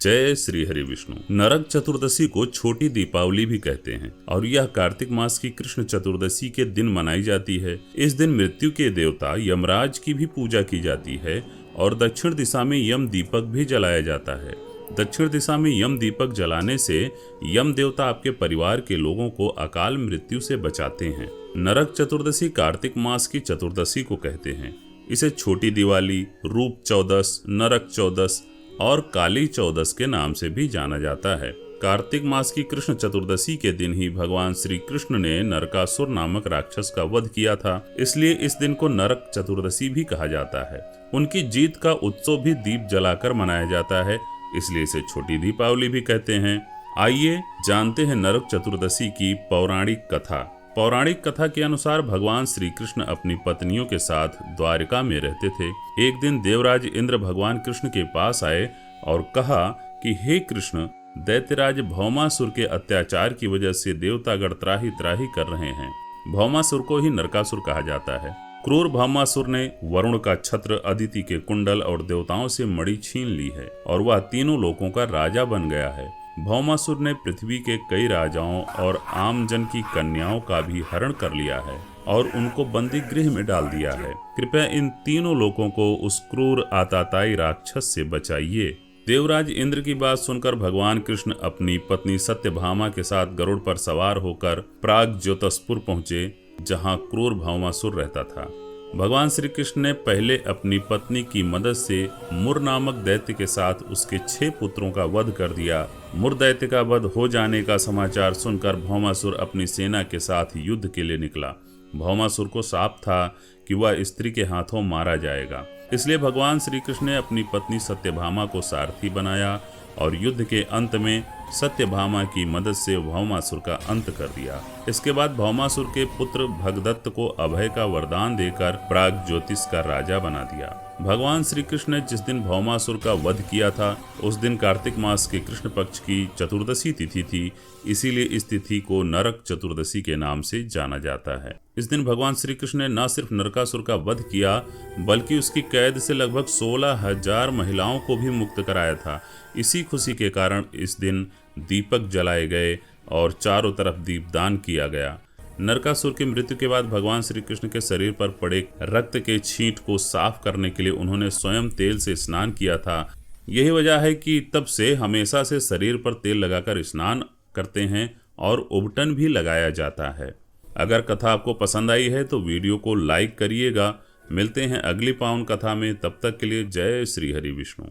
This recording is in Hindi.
जय श्री हरि विष्णु। नरक चतुर्दशी को छोटी दीपावली भी कहते हैं और यह कार्तिक मास की कृष्ण चतुर्दशी के दिन मनाई जाती है। इस दिन मृत्यु के देवता यमराज की भी पूजा की जाती है और दक्षिण दिशा में यम दीपक भी जलाया जाता है। दक्षिण दिशा में यम दीपक जलाने से यम देवता आपके परिवार के लोगों को अकाल मृत्यु से बचाते हैं। नरक चतुर्दशी कार्तिक मास की चतुर्दशी को कहते हैं। इसे छोटी दिवाली, रूप चौदस, नरक चौदस और काली चौदस के नाम से भी जाना जाता है। कार्तिक मास की कृष्ण चतुर्दशी के दिन ही भगवान श्री कृष्ण ने नरकासुर नामक राक्षस का वध किया था, इसलिए इस दिन को नरक चतुर्दशी भी कहा जाता है। उनकी जीत का उत्सव भी दीप जलाकर मनाया जाता है, इसलिए इसे छोटी दीपावली भी कहते हैं। आइए जानते हैं नरक चतुर्दशी की पौराणिक कथा। पौराणिक कथा के अनुसार भगवान श्री कृष्ण अपनी पत्नियों के साथ द्वारिका में रहते थे। एक दिन देवराज इंद्र भगवान कृष्ण के पास आए और कहा कि हे कृष्ण, दैत्यराज भौमासुर के अत्याचार की वजह से देवतागण त्राही त्राही कर रहे हैं। भौमासुर को ही नरकासुर कहा जाता है। क्रूर भौमासुर ने वरुण का छत्र, अदिति के कुंडल और देवताओं से मणि छीन ली है और वह तीनों लोकों का राजा बन गया है। भौमासुर ने पृथ्वी के कई राजाओं और आम जन की कन्याओं का भी हरण कर लिया है और उनको बंदी गृह में डाल दिया है। कृपया इन तीनों लोगों को उस क्रूर आताताई राक्षस से बचाइए। देवराज इंद्र की बात सुनकर भगवान कृष्ण अपनी पत्नी सत्यभामा के साथ गरुड़ पर सवार होकर प्रागज्योतिषपुर पहुंचे, जहां क्रूर भौमासुर रहता था। भगवान श्री कृष्ण ने पहले अपनी पत्नी की मदद से मुर नामक दैत्य के साथ उसके 6 पुत्रों का वध कर दिया। मुर दैत्य का वध हो जाने का समाचार सुनकर भौमासुर अपनी सेना के साथ युद्ध के लिए निकला। भौमासुर को शाप था कि वह स्त्री के हाथों मारा जाएगा, इसलिए भगवान श्री कृष्ण ने अपनी पत्नी सत्यभामा को सारथी बनाया और युद्ध के अंत में सत्यभामा की मदद से भौमासुर का अंत कर दिया। इसके बाद भौमासुर के पुत्र भगदत्त को अभय का वरदान देकर प्रागज्योतिष का राजा बना दिया। भगवान श्री कृष्ण ने जिस दिन भौमासुर का वध किया था, उस दिन कार्तिक मास के कृष्ण पक्ष की चतुर्दशी तिथि थी, इसीलिए इस तिथि को नरक चतुर्दशी के नाम से जाना जाता है। इस दिन भगवान श्री कृष्ण ने न सिर्फ नरकासुर का वध किया, बल्कि उसकी कैद से लगभग 16,000 महिलाओं को भी मुक्त कराया था। इसी खुशी के कारण इस दिन दीपक जलाए गए और चारों तरफ दीपदान किया गया। नरकासुर की मृत्यु के बाद भगवान श्री कृष्ण के शरीर पर पड़े रक्त के छींट को साफ करने के लिए उन्होंने स्वयं तेल से स्नान किया था। यही वजह है कि तब से हमेशा से शरीर पर तेल लगाकर स्नान करते हैं और उबटन भी लगाया जाता है। अगर कथा आपको पसंद आई है तो वीडियो को लाइक करिएगा। मिलते हैं अगली पावन कथा में, तब तक के लिए जय श्री हरि विष्णु।